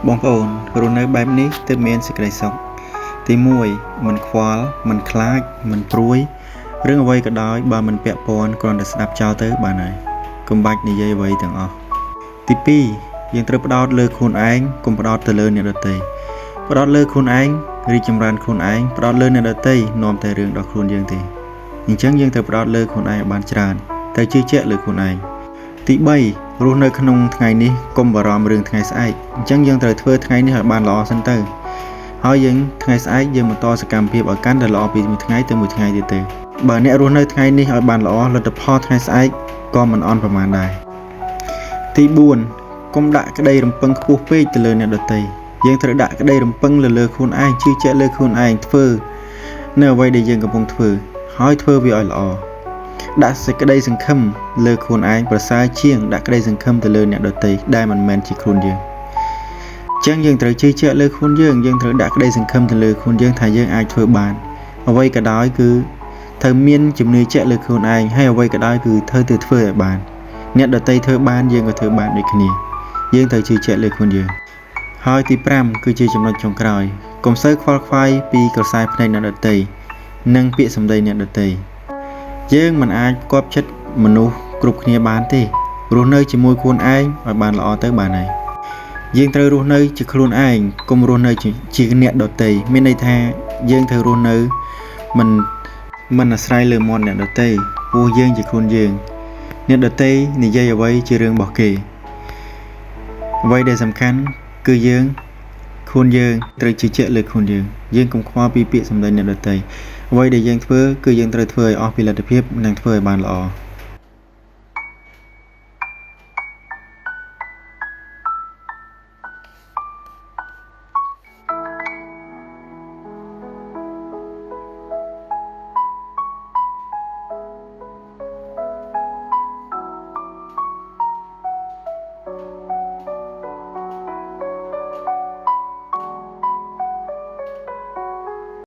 បងប្អូនរស់នៅបែបនេះទើបមានសេចក្តីសុខទី1មិនខ្វល់មិនខ្លាចមិនព្រួយរឿងអ្វីក៏ដោយបើមិនពាក់ព័ន្ធគ្រាន់តែស្ដាប់ចោលទៅបានហើយកុំបាច់និយាយអ្វីទាំងអស់ទី2យើងត្រូវផ្ដោតលើខ្លួនឯងកុំផ្ដោតទៅលើអ្នកដទៃផ្ដោតលើខ្លួនឯងរីកចម្រើនខ្លួនឯងផ្ដោតលើអ្នកដទៃនាំតែរឿងដល់ខ្លួនយើងទេអញ្ចឹងយើងត្រូវផ្ដោតលើខ្លួនឯងឲ្យបានច្រើនតែជឿជាក់លើខ្លួនឯងទី3រស់នៅក្នុងថ្ងៃនេះកុំបារម្ភរឿងថ្ងៃស្អែកអញ្ចឹងយើងត្រូវធ្វើថ្ងៃនេះឲ្យបានល្អសិនទៅហើយយើងថ្ងៃស្អែកយើងបន្តសកម្មភាពឲ្យកាន់តែល្អពីមួយថ្ងៃទៅមួយថ្ងៃទៀតទេបើអ្នករស់នៅថ្ងៃនេះឲ្យបានល្អលទ្ធផលថ្ងៃស្អែកក៏មិនអន់ប្រមាណដែរទី4កុំដាក់ក្តីរំពឹងខ្ពស់ពេកទៅលើអ្នកដទៃយើងត្រូវដាក់ក្តីរំពឹងលើខ្លួនឯងជឿជាក់លើខ្លួនឯងធ្វើនៅអ្វីដែលយើងកំពុងធ្វើហើយធ្វើវាឲ្យល្អដាក់សេចក្តីសង្ឃឹមលើខ្លួនឯងប្រសើរជាងដាក់ក្តីសង្ឃឹមទៅលើអ្នកដទៃដែលមិនមែនជាខ្លួនយើងអញ្ចឹងយើងត្រូវជឿជាក់លើខ្លួនយើងត្រូវដាក់ក្តីសង្ឃឹមទៅលើខ្លួនយើងថាយើងអាចធ្វើបានអ្វីក៏ដោយគឺត្រូវមានជំនឿជាក់លើខ្លួនឯងហើយអ្វីក៏ដោយគឺត្រូវទៅធ្វើឲ្យបានអ្នកដទៃធ្វើបានយើងក៏ធ្វើបានដូចគ្នាយើងត្រូវជឿជាក់លើខ្លួនយើងហើយទី5គឺជាចំណុចចុងក្រោយកុំសូវខ្វល់ខ្វាយពីក្រសែភ្នែកអ្នកដទៃនិងពាក្យសម្ដីអ្នកដទៃយើងមិនអាចគប់ចិត្តមនុស្សគ្រប់គ្នាបានទេរស់នៅជាមួយខ្លួនឯងឲ្យបានល្អទៅបានហើយយើងត្រូវរស់នៅជាខ្លួនឯងកុំរស់នៅជាអ្នកដទៃមានន័យថាយើងត្រូវរស់នៅមិនអាស្រ័យលើមាត់អ្នកដទៃព្រោះយើងជាខ្លួនយើងអ្នកដទៃនិយាយអ្វីជារឿងរបស់គេអ្វីដែលសំខាន់គឺខ្លួនយើងត្រូវជឿជាក់លើខ្លួនយើងកុំខ្វល់ពីពាក្យសម្ដីអ្នកដទៃអ្វីដែលយើងធ្វើគឺយើងត្រូវធ្វើឲ្យអស់ពីលទ្ធភាពនិងធ្វើឲ្យបានល្អ